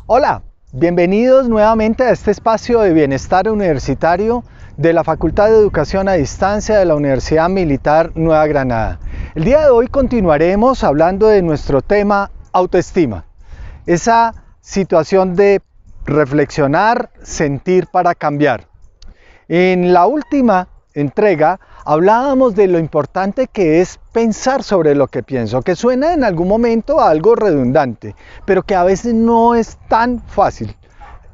Hola, bienvenidos nuevamente a este espacio de bienestar universitario de la Facultad de Educación a Distancia de la Universidad Militar Nueva Granada. El día de hoy continuaremos hablando de nuestro tema autoestima, esa situación de reflexionar, sentir para cambiar. En la última entrega hablábamos de lo importante que es pensar sobre lo que pienso, que suena en algún momento a algo redundante, pero que a veces no es tan fácil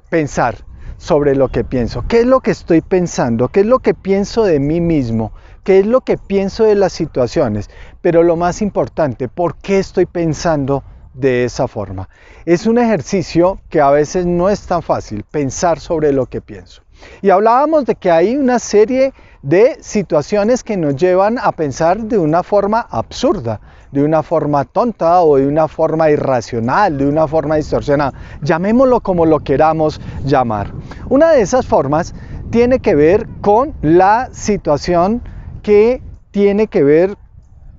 pensar sobre lo que pienso. ¿Qué es lo que estoy pensando? ¿Qué es lo que pienso de mí mismo? ¿Qué es lo que pienso de las situaciones? Pero lo más importante, ¿por qué estoy pensando de esa forma? Es un ejercicio que a veces no es tan fácil pensar sobre lo que pienso. Y hablábamos de que hay una serie de situaciones que nos llevan a pensar de una forma absurda, de una forma tonta o de una forma irracional, de una forma distorsionada. Llamémoslo como lo queramos llamar. Una de esas formas tiene que ver con la situación que tiene que ver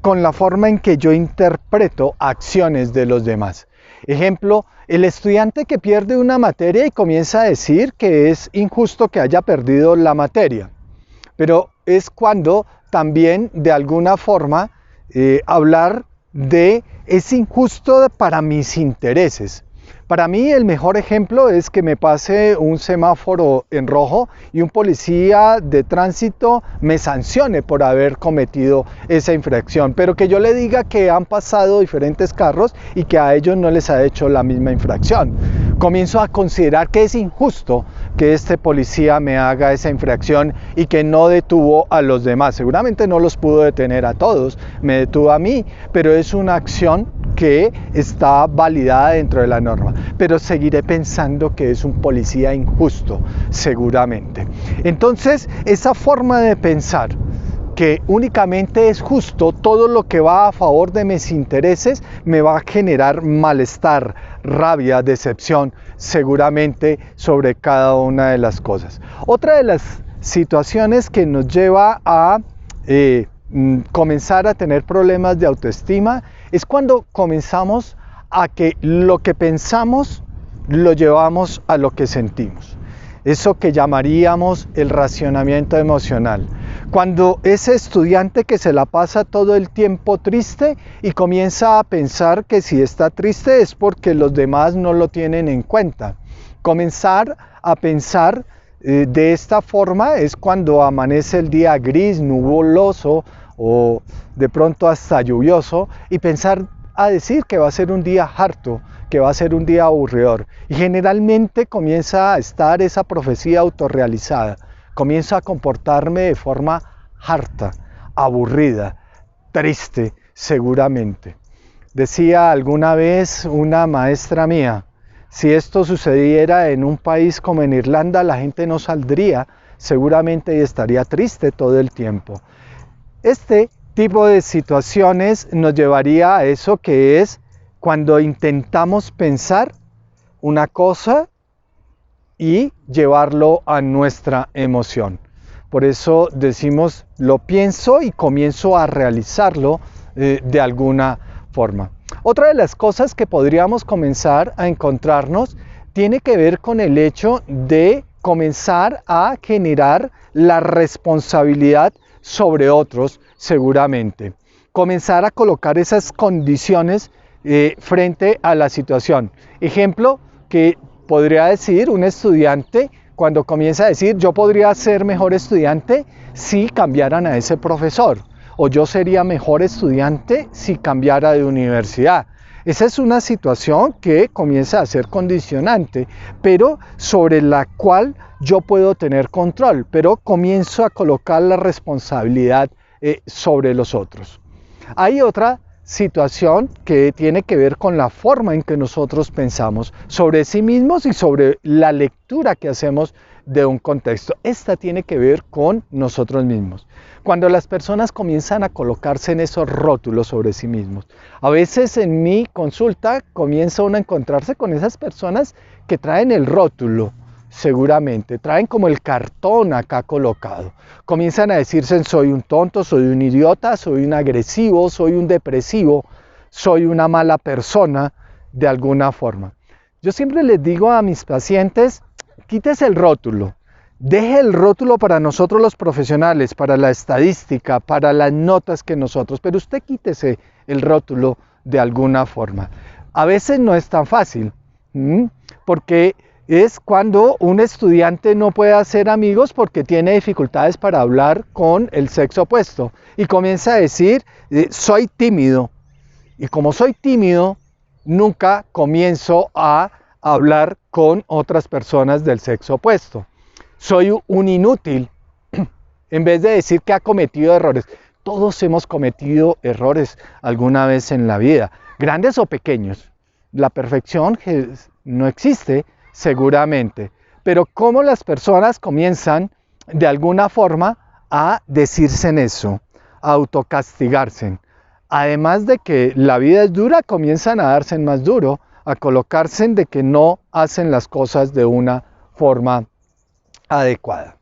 con la forma en que yo interpreto acciones de los demás. Ejemplo, el estudiante que pierde una materia y comienza a decir que es injusto que haya perdido la materia. Pero es cuando también de alguna forma hablar de es injusto para mis intereses. Para mí el mejor ejemplo es que me pase un semáforo en rojo y un policía de tránsito me sancione por haber cometido esa infracción, pero que yo le diga que han pasado diferentes carros y que a ellos no les ha hecho la misma infracción. Comienzo a considerar que es injusto que este policía me haga esa infracción y que no detuvo a los demás. Seguramente no los pudo detener a todos, me detuvo a mí, pero es una acción que está validada dentro de la norma, pero seguiré pensando que es un policía injusto, seguramente. Entonces, esa forma de pensar que únicamente es justo, todo lo que va a favor de mis intereses me va a generar malestar, rabia, decepción, seguramente sobre cada una de las cosas. Otra de las situaciones que nos lleva a comenzar a tener problemas de autoestima es cuando comenzamos a que lo que pensamos lo llevamos a lo que sentimos. Eso que llamaríamos el racionamiento emocional. Cuando ese estudiante que se la pasa todo el tiempo triste y comienza a pensar que si está triste es porque los demás no lo tienen en cuenta. Comenzar a pensar de esta forma es cuando amanece el día gris, nubloso o de pronto hasta lluvioso y pensar a decir que va a ser un día harto, que va a ser un día aburridor. Y generalmente comienza a estar esa profecía autorrealizada. Comienzo a comportarme de forma harta, aburrida, triste, seguramente. Decía alguna vez una maestra mía, si esto sucediera en un país como en Irlanda, la gente no saldría seguramente y estaría triste todo el tiempo. Este tipo de situaciones nos llevaría a eso que es cuando intentamos pensar una cosa y llevarlo a nuestra emoción. Por eso decimos, lo pienso y comienzo a realizarlo de alguna forma. Otra de las cosas que podríamos comenzar a encontrarnos tiene que ver con el hecho de comenzar a generar la responsabilidad sobre otros, seguramente. Comenzar a colocar esas condiciones frente a la situación. Ejemplo que podría decir un estudiante cuando comienza a decir yo podría ser mejor estudiante si cambiaran a ese profesor, o yo sería mejor estudiante si cambiara de universidad. Esa es una situación que comienza a ser condicionante, pero sobre la cual yo puedo tener control, pero comienzo a colocar la responsabilidad sobre los otros. Hay otra situación que tiene que ver con la forma en que nosotros pensamos sobre sí mismos y sobre la lectura que hacemos de un contexto. Esta tiene que ver con nosotros mismos. Cuando las personas comienzan a colocarse en esos rótulos sobre sí mismos. A veces en mi consulta comienza uno a encontrarse con esas personas que traen el rótulo, seguramente, traen como el cartón acá colocado. Comienzan a decirse soy un tonto, soy un idiota, soy un agresivo, soy un depresivo, soy una mala persona de alguna forma. Yo siempre les digo a mis pacientes, quítese el rótulo. Deje el rótulo para nosotros los profesionales, para la estadística, para las notas que nosotros, pero usted quítese el rótulo de alguna forma. A veces no es tan fácil, porque es cuando un estudiante no puede hacer amigos porque tiene dificultades para hablar con el sexo opuesto y comienza a decir, soy tímido, y como soy tímido, nunca comienzo a hablar con otras personas del sexo opuesto. Soy un inútil, en vez de decir que ha cometido errores. Todos hemos cometido errores alguna vez en la vida, grandes o pequeños. La perfección no existe seguramente, pero cómo las personas comienzan de alguna forma a decirse en eso, a autocastigarse. Además de que la vida es dura, comienzan a darse más duro, a colocarse de que no hacen las cosas de una forma adecuada.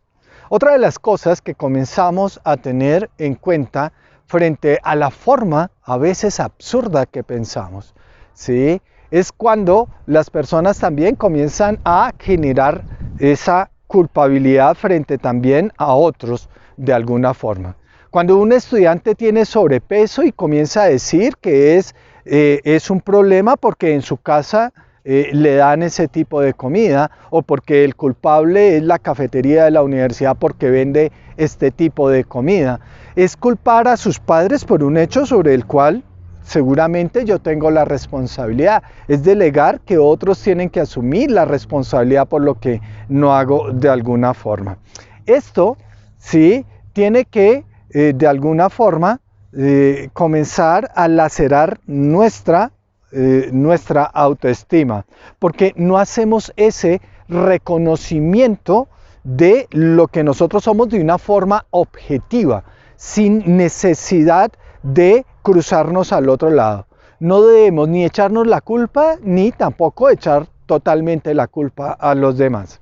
Otra de las cosas que comenzamos a tener en cuenta frente a la forma a veces absurda que pensamos, ¿sí? Es cuando las personas también comienzan a generar esa culpabilidad frente también a otros de alguna forma. Cuando un estudiante tiene sobrepeso y comienza a decir que es un problema porque en su casa le dan ese tipo de comida, o porque el culpable es la cafetería de la universidad porque vende este tipo de comida. Es culpar a sus padres por un hecho sobre el cual seguramente yo tengo la responsabilidad. Es delegar que otros tienen que asumir la responsabilidad por lo que no hago de alguna forma. Esto sí tiene que de alguna forma comenzar a lacerar nuestra autoestima, porque no hacemos ese reconocimiento de lo que nosotros somos de una forma objetiva, sin necesidad de cruzarnos al otro lado. No debemos ni echarnos la culpa, ni tampoco echar totalmente la culpa a los demás.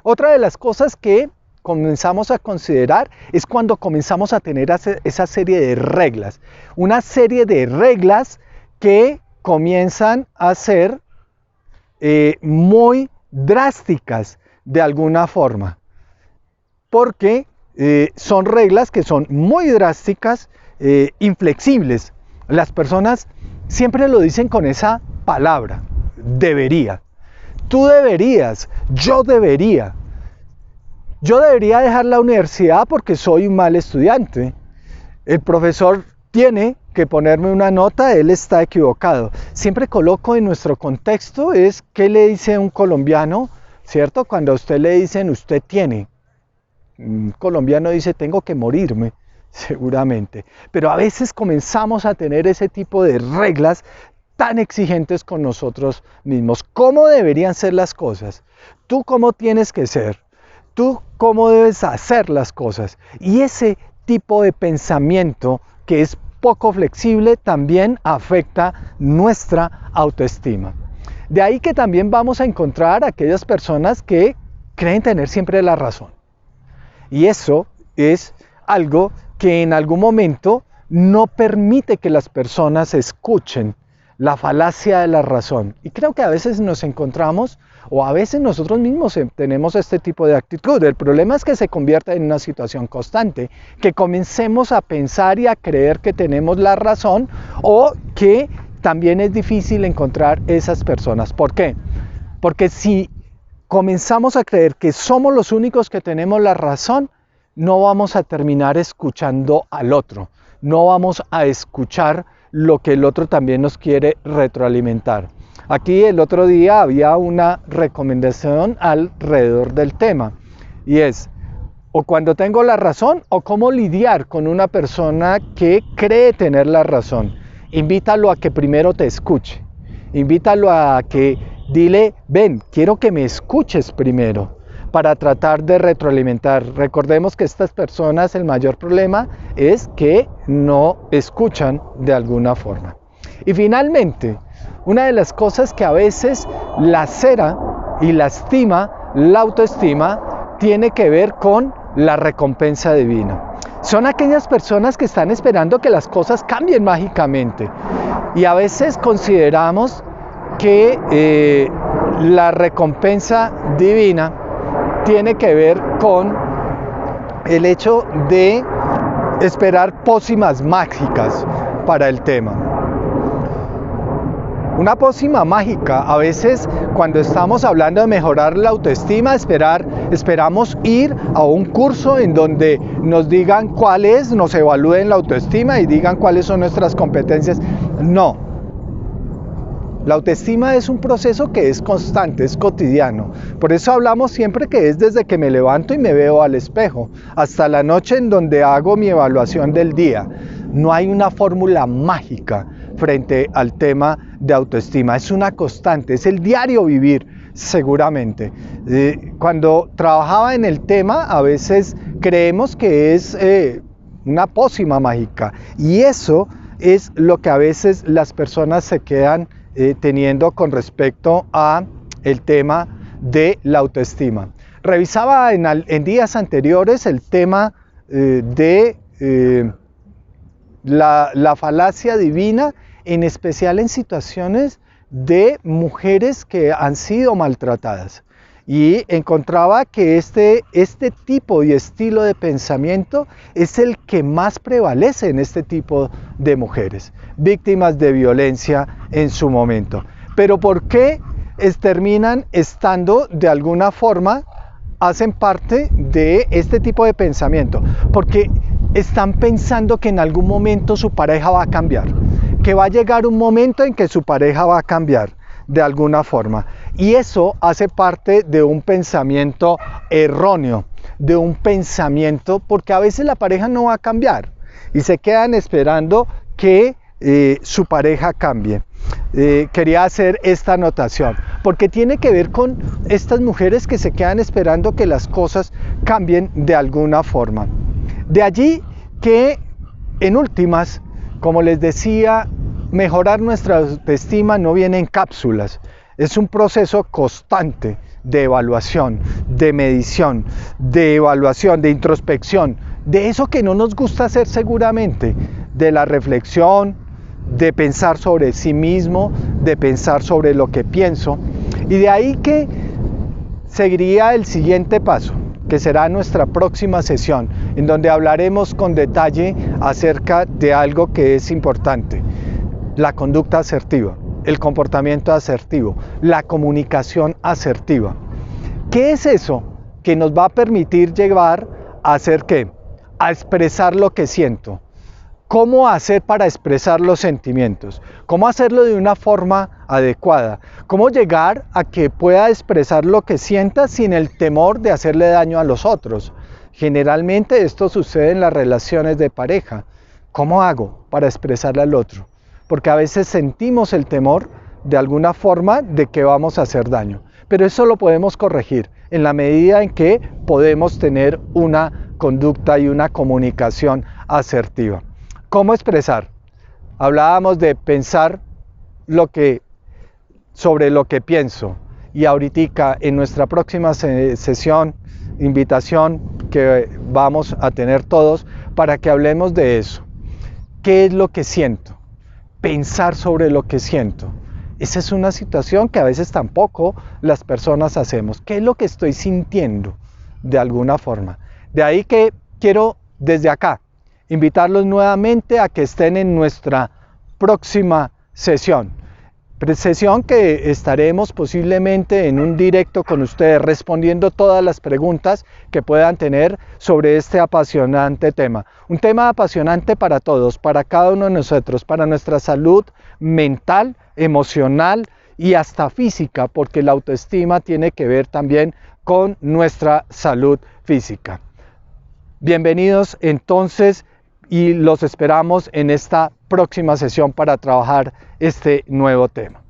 Otra de las cosas que comenzamos a considerar es cuando comenzamos a tener esa serie de reglas, una serie de reglas que comienzan a ser muy drásticas de alguna forma, porque son reglas que son muy drásticas, inflexibles. Las personas siempre lo dicen con esa palabra, debería. Tú deberías, yo debería. Yo debería dejar la universidad porque soy un mal estudiante. El profesor tiene que ponerme una nota, él está equivocado. Siempre coloco en nuestro contexto es qué le dice un colombiano, ¿cierto? Cuando a usted le dicen usted tiene. Un colombiano dice tengo que morirme, seguramente. Pero a veces comenzamos a tener ese tipo de reglas tan exigentes con nosotros mismos. ¿Cómo deberían ser las cosas? ¿Tú cómo tienes que ser? ¿Tú cómo debes hacer las cosas? Y ese tipo de pensamiento que es poco flexible también afecta nuestra autoestima. De ahí que también vamos a encontrar aquellas personas que creen tener siempre la razón. Y eso es algo que en algún momento no permite que las personas escuchen la falacia de la razón. Y creo que a veces nos encontramos, o a veces nosotros mismos tenemos este tipo de actitud. El problema es que se convierta en una situación constante, que comencemos a pensar y a creer que tenemos la razón, o que también es difícil encontrar esas personas. ¿Por qué? Porque si comenzamos a creer que somos los únicos que tenemos la razón, no vamos a terminar escuchando al otro, no vamos a escuchar lo que el otro también nos quiere retroalimentar. Aquí el otro día había una recomendación alrededor del tema, y es o cuando tengo la razón o cómo lidiar con una persona que cree tener la razón. Invítalo a que primero te escuche, invítalo a que dile, ven, quiero que me escuches primero para tratar de retroalimentar. Recordemos que estas personas, el mayor problema es que no escuchan de alguna forma. Y finalmente, una de las cosas que a veces lacera y lastima la autoestima tiene que ver con la recompensa divina. Son aquellas personas que están esperando que las cosas cambien mágicamente. Y a veces consideramos que la recompensa divina tiene que ver con el hecho de esperar pócimas mágicas para el tema. Una pócima mágica, a veces cuando estamos hablando de mejorar la autoestima, esperamos ir a un curso en donde nos digan cuál es, nos evalúen la autoestima y digan cuáles son nuestras competencias. No. La autoestima es un proceso que es constante, es cotidiano. Por eso hablamos siempre que es desde que me levanto y me veo al espejo, hasta la noche en donde hago mi evaluación del día. No hay una fórmula mágica frente al tema de autoestima. Es una constante, es el diario vivir, seguramente. Cuando trabajaba en el tema, a veces creemos que es una pócima mágica. Y eso es lo que a veces las personas se quedan teniendo con respecto a el tema de la autoestima. Revisaba en días anteriores el tema de la falacia divina, en especial en situaciones de mujeres que han sido maltratadas. Y encontraba que este tipo y estilo de pensamiento es el que más prevalece en este tipo de mujeres, víctimas de violencia en su momento. Pero ¿por qué terminan estando de alguna forma, hacen parte de este tipo de pensamiento? Porque están pensando que en algún momento su pareja va a cambiar, que va a llegar un momento en que su pareja va a cambiar de alguna forma. Y eso hace parte de un pensamiento erróneo, de un pensamiento, porque a veces la pareja no va a cambiar y se quedan esperando que su pareja cambie. Quería hacer esta anotación, porque tiene que ver con estas mujeres que se quedan esperando que las cosas cambien de alguna forma. De allí que, en últimas, como les decía, mejorar nuestra autoestima no viene en cápsulas, es un proceso constante de evaluación, de medición, de evaluación, de introspección, de eso que no nos gusta hacer seguramente, de la reflexión, de pensar sobre sí mismo, de pensar sobre lo que pienso, y de ahí que seguiría el siguiente paso, que será nuestra próxima sesión, en donde hablaremos con detalle acerca de algo que es importante: la conducta asertiva, el comportamiento asertivo, la comunicación asertiva. ¿Qué es eso que nos va a permitir llevar a hacer qué? A expresar lo que siento. ¿Cómo hacer para expresar los sentimientos? ¿Cómo hacerlo de una forma adecuada? ¿Cómo llegar a que pueda expresar lo que sienta sin el temor de hacerle daño a los otros? Generalmente esto sucede en las relaciones de pareja. ¿Cómo hago para expresarle al otro? Porque a veces sentimos el temor de alguna forma de que vamos a hacer daño. Pero eso lo podemos corregir en la medida en que podemos tener una conducta y una comunicación asertiva. ¿Cómo expresar? Hablábamos de pensar sobre lo que pienso, y ahorita en nuestra próxima sesión, invitación que vamos a tener todos para que hablemos de eso. ¿Qué es lo que siento? Pensar sobre lo que siento. Esa es una situación que a veces tampoco las personas hacemos. ¿Qué es lo que estoy sintiendo de alguna forma? De ahí que quiero desde acá invitarlos nuevamente a que estén en nuestra próxima sesión. Sesión que estaremos posiblemente en un directo con ustedes respondiendo todas las preguntas que puedan tener sobre este apasionante tema. Un tema apasionante para todos, para cada uno de nosotros, para nuestra salud mental, emocional y hasta física, porque la autoestima tiene que ver también con nuestra salud física. Bienvenidos entonces, y los esperamos en esta próxima sesión para trabajar este nuevo tema.